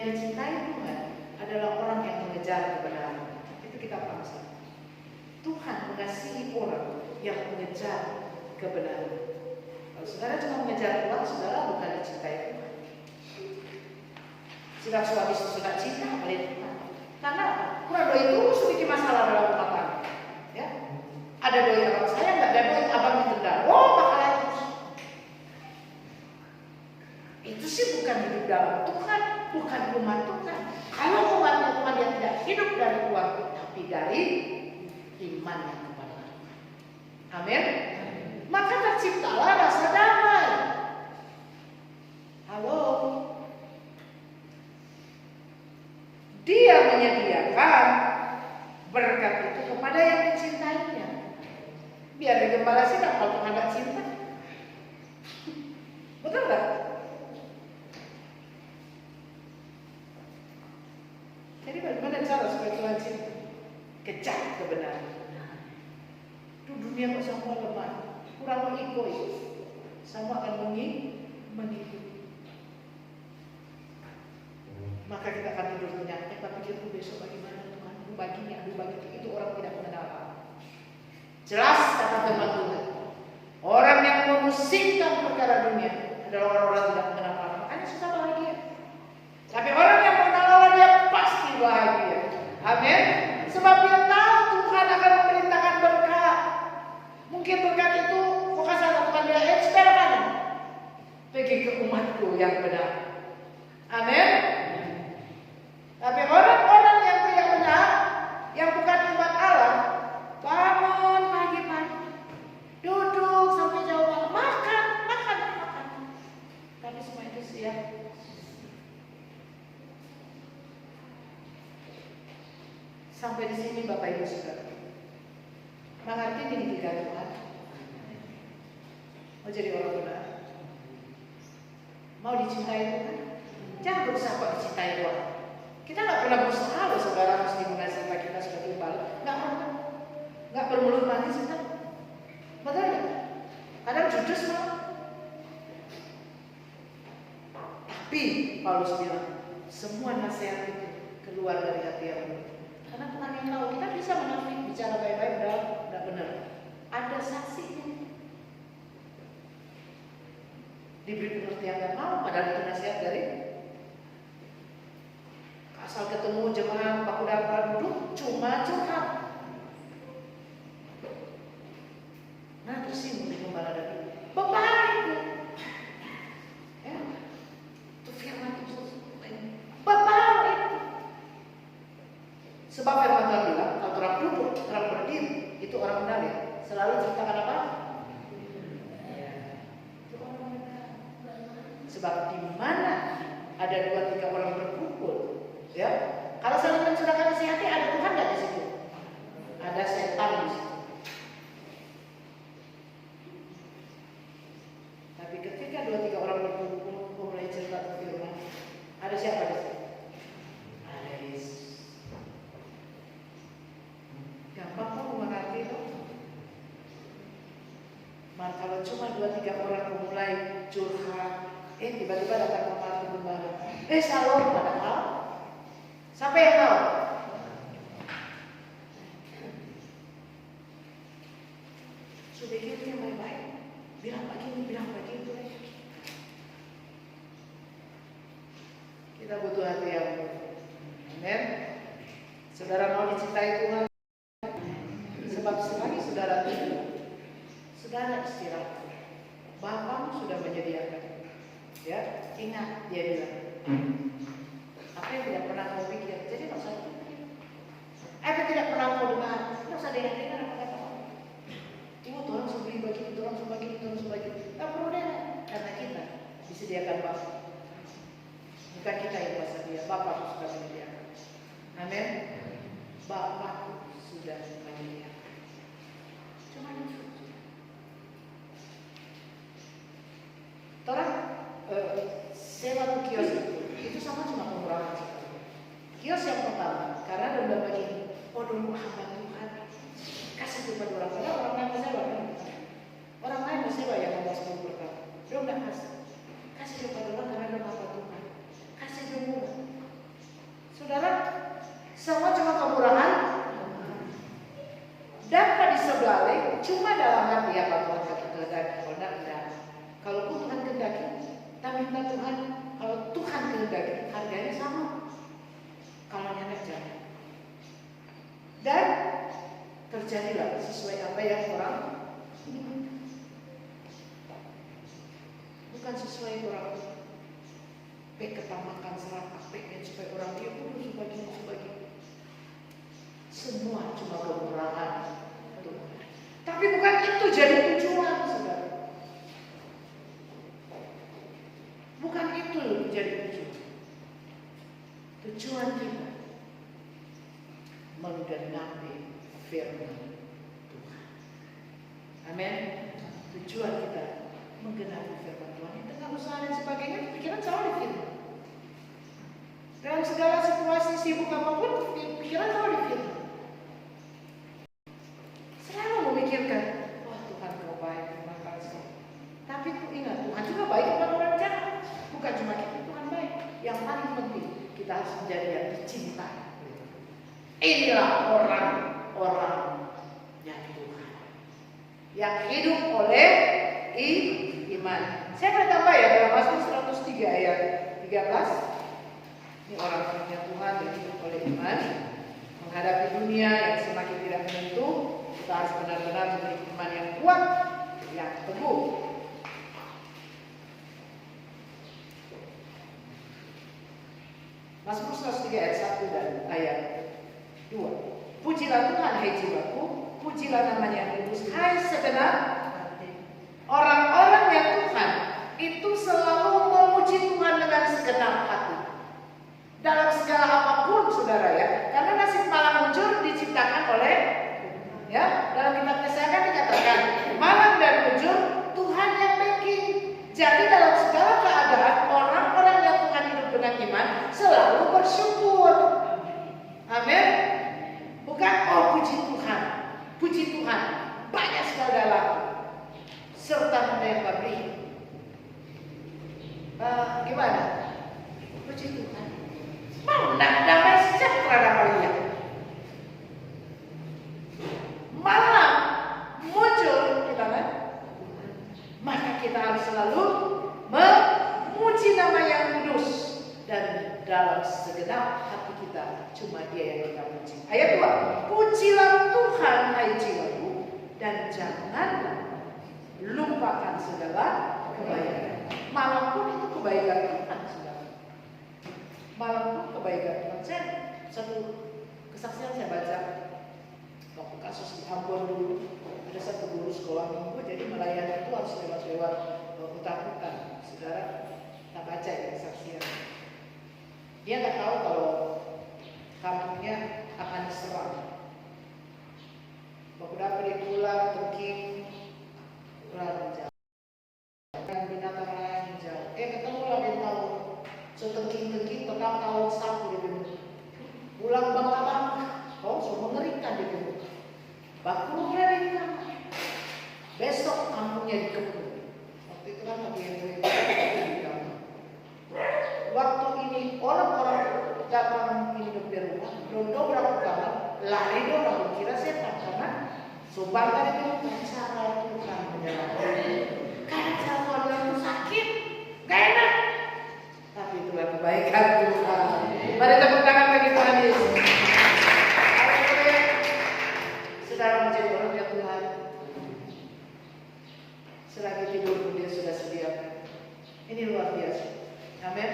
[SPEAKER 1] Yang dicintai Tuhan adalah orang yang mengejar kebenaran. Itu kita paksa. Tuhan mengasihi orang yang mengejar kebenaran. Kalau saudara cuma mengejar uang, saudara bukan dicintai Tuhan. Jika suami sudah cinta, paling Tuhan. Karena kurang doi itu sedikit masalah dalam rumah tangga. Ya, ada doi abang saya nggak ada doi abang ditendang. Oh, bakalan terus. Itu sih bukan hidup dalam Tuhan, bukan umat Tuhan. Kalau umatnya Tuhan dia tidak hidup dari uang, tapi dari iman yang kepada Tuhan. Amin. Maka terciptalah rasa damai. Halo. Dia menyediakan berkat itu kepada yang dicintainya. Biar di gembala sidang kalau Tuhan tidak cinta. Betul nggak? Jadi bagaimana cara supaya Tuhan cinta? Kejar kebenaran. Itu dunia kok semua lemah. Kurang egois. Sama akan menipu. Maka kita akan tidur tenang. Kita pikir besok bagaimana Tuhan? Aku baginya. Itu orang tidak mengenal Allah. Jelas kata firman Tuhan. Orang yang memusingkan perkara dunia adalah orang-orang tidak mengenal Allah. Makanya susah bahagia. Tapi orang yang mengenal Allah dia pasti bahagia. Amin. Sebab dia tahu Tuhan akan memerintahkan berkat. Mungkin berkat itu bukan salah Tuhan dia eksperimen. Pergi ke umatku yang benar. Amin. Tapi orang-orang yang tidak benar, yang bukan umat Allah, bangun pagi-pagi, duduk sampai jauh malam, makan. Tapi semua itu siap. Sampai di sini Bapak Ibu Saudara. Mengerti didikan Tuhan? Mau jadi orang benar? Mau dicintai Tuhan? Jangan berusaha kok dicintai Tuhan. Kita nggak pernah berusaha loh saudara mesti mengasihi kita sebagai ibadah. Nggak bermulut manis kita. Betul nggak? Kadang judes malah. Tapi Paulus bilang semua nasihat itu keluar dari hati yang mulia. Karena Tuhan yang tahu kita bisa menafik bicara baik-baik tidak benar. Ada saksinya. Diberi pengertian yang mau padahal itu nasihat dari asal ketemu jemaah baku dapat duduk cuma curhat. Nah tersinggung di gembala tadi. Bapak itu, ya, itu firman itu. Bapak itu. Sebab firman Tuhan bilang kalau orang duduk, orang berdiri itu orang benar ya. Selalu ceritakan apa? Itu orang benar. Sebab di mana ada 2-3 orang berkumpul. Ya, kalau saling mencurahkan isi hati, ada Tuhan nggak di situ? Ada setan di situ. Tapi ketika 2-3 orang berkumpul mulai cerita firman, ada siapa di situ? Ada Yesus. Gampang kok mengerti itu. Maka kalau cuma 2-3 orang mulai curhat, tiba-tiba datang kemari gembala. Shalom padahal. Siapa yang tahu? Sudah gitu yang baik-baik. Bilang begitu. Kita butuh hati yang amin. Saudara mau dicintai Tuhan. Sebab selagi saudara tidur, saudara istirahat. Bapamu sudah menyediakan. Ya, ingat dia bilang. Apa yang tidak pernah kau pikir, jadi tak usah pikir. Apa yang tidak pernah kau dengar, tak usah dengar apa kata orang. Orang sebeli bagi, orang sebagi. Tak perlu dengar, karena kita disediakan Bapa. Bukan kita yang kuasa dia, Bapa sudah menyediakan. Amin. Bapa sudah menyediakan. Cuma itu. Orang sewa tuh kios itu sama cuma pengurangan sekali. Kios yang pertama, karena ada begini, dulu hamba Tuhan kasih kepada orang lain, orang lain sewa kan? Orang lain sewa yang Allah sebelum berkata, dia nggak kasih kepada orang karena ada hamba Tuhan, kasih dulu. ya Pak Tuhan kehendaki. Kalau enggak. Kalau Tuhan kehendaki, kita minta Tuhan. Kalau Tuhan kehendaki, harganya sama. Kalau nyana jangan. Dan terjadilah sesuai apa yang orang inginkan. Bukan sesuai orang ketamakan serakah pengen supaya orang dia sebagainya. Semua cuma kekurangan Tuhan. Tapi bukan itu jadi tujuan, saudara. Bukan itu jadi tujuan. Tujuan kita menggenapi firman Tuhan. Amin. Tujuan kita menggenapi firman Tuhan. Di tengah usaha dan sebagainya, pikiran selalu di firman. Dalam segala situasi sibuk apapun, pikiran selalu di firman. Selalu memikirkan, wah Tuhan kau baik, terima kasih. Tapi ingat, Tuhan juga baik kepada orang jahat. Bukan cuma kita, Tuhan baik. Yang paling penting, kita harus menjadi yang dicintai. Inilah orang-orang yang Tuhan, yang hidup oleh iman. Saya akan tambah ya dalam Mazmur 103 ayat 13. Ini orang-orangnya Tuhan yang hidup oleh iman, menghadapi dunia yang semakin tidak menentu. Kita harus benar-benar memiliki iman yang kuat, yang teguh. Mazmur 103 ayat 1 dan ayat 2. Pujilah Tuhan, hai jiwaku, pujilah namanya yang kudus, hai segenap orang-orang yang Tuhan itu selalu memuji Tuhan dengan segenap hati. Dalam segala apapun, saudara ya, karena nasib malang mujur diciptakan oleh, ya, dalam kitab Kesayangan dikatakan malang dan mujur Tuhan yang bikin. Jadi dalam segala keadaan orang-orang yang Tuhan hidup dengan iman selalu bersyukur. Amin. Bukan puji Tuhan, puji Tuhan banyak sekali dalam serta yang memberi. Gimana? Puji Tuhan. Mau damai sejahtera dalam dia. Malam muncul kita kan? Maka kita harus selalu memuji nama yang kudus, dan dalam segenap hati kita cuma Dia yang kita puji. Ayat 2. Pujilah Tuhan hai jiwaku, dan janganlah lupakan segala kebaikan. Malam pun itu kebaikan Tuhan, saudara. Malam pun kebaikan Tuhan. Saya satu kesaksian saya baca waktu kasus di Ambon dulu. Ada satu guru sekolah minggu, jadi melayani itu harus lewat-lewat hutan-hutan. Saudara, kita baca ya kesaksian. Dia nggak tahu kalau kampungnya akan diserang. Waktu dapat dia pulang, terking, ular jauh. Binatang lain jauh. Ketemu lah dia tahu. Setengking-tengking tetap tahu sapu dia bilang. Pulang bangka-bangka. Mengerikan dia bilang. Bakul dari kamar. Besok kampungnya dikepung. Waktu itu kan lagi yang waktu ini orang-orang datang hidup di rumah, belum berapa kamar, lari orang kira setan karena sumpah itu cara Tuhan menyelamatkan. Karena cara Tuhan itu sakit, gak enak. Tapi itulah kebaikan Tuhan. Mari tepuk tangan bagi Tuhan Yesus. Saudara menjadi orang yang Tuhan. Selagi tidur pun Dia sudah sediakan. Ini luar biasa. Amin.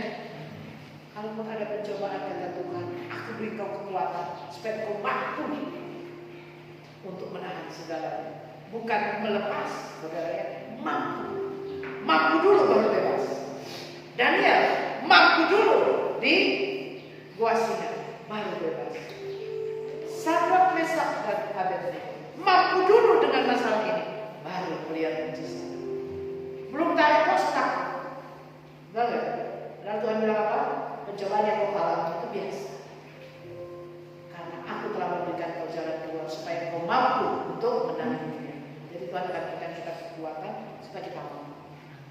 [SPEAKER 1] Kalaupun ada pencobaan kata Tuhan, aku beri kau kekuatan supaya kau mampu untuk menahan segalanya. Bukan melepas, saudara ya, mampu. Mampu dulu baru bebas. Daniel mampu dulu di gua Sinai baru bebas. Sadrak, Mesak dan Abednego mampu dulu dengan masalah ini baru melihat mujizat. Belum tarik pos takut. Enggak? Lalu Tuhan bilang apa? Pencobaan yang kau alami itu biasa. Karena aku telah memberikan kau jalan keluar supaya kau mampu untuk menangani. Jadi Tuhan akan berikan kita kekuatan supaya kita mampu.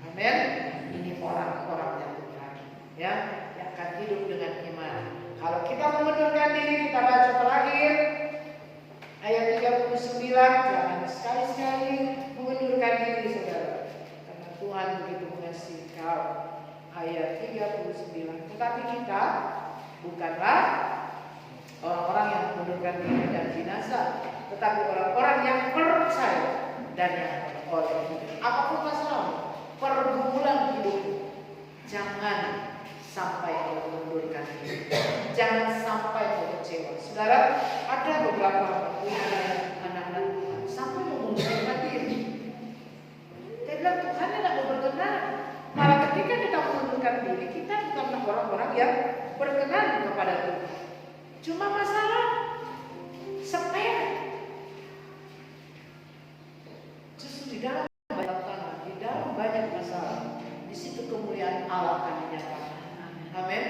[SPEAKER 1] Amin. Ini orang-orang yang Tuhan, ya, yang akan hidup dengan iman. Kalau kita mengundurkan diri, kita baca terakhir ayat 39. Jangan sekali-sekali mengundurkan Tetapi kita bukanlah orang-orang yang mengundurkan diri dan binasa, tetapi orang-orang yang percaya dan yang oleh apapun masalah, pergumulan hidup, jangan sampai mengundurkan diri, jangan sampai kecewa. Saudara, ada beberapa anak-anak sampai mengundurkan diri. Dia bilang Tuhan tidak mau berkenan. Malah ketika kita mengundurkan diri, kita bukanlah orang-orang yang berkenan kepada Tuhan. Cuma masalah sepele. Justru di dalam banyak tanah, di dalam banyak masalah, di situ kemuliaan Allah akan dinyatakan. Amin.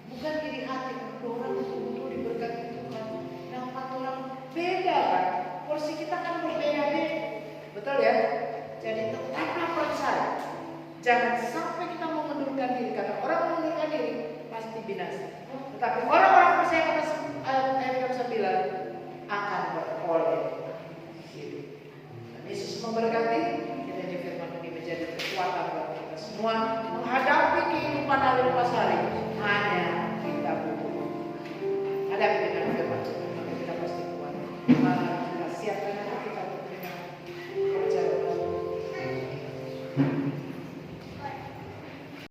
[SPEAKER 1] Bukan iri hati, orang betul-betul diberkati Tuhan. Yang empat orang beda kan? Porsi kita kan berbeda-beda. Betul ya? Jadi tetaplah percaya. Jangan sampai kita mengundurkan diri, karena orang mengundurkan diri pasti binasa. Tetapi orang-orang percaya kata ayat 9 akan beroleh hidup. Dan Yesus memberkati kita firman ini menjadi kekuatan bagi kita semua menghadapi kehidupan hari lepas hari. Hanya kita butuh hadapi dengan firman Tuhan, maka kita pasti kuat. Mari kita siapkan hati kita untuk terima percaya.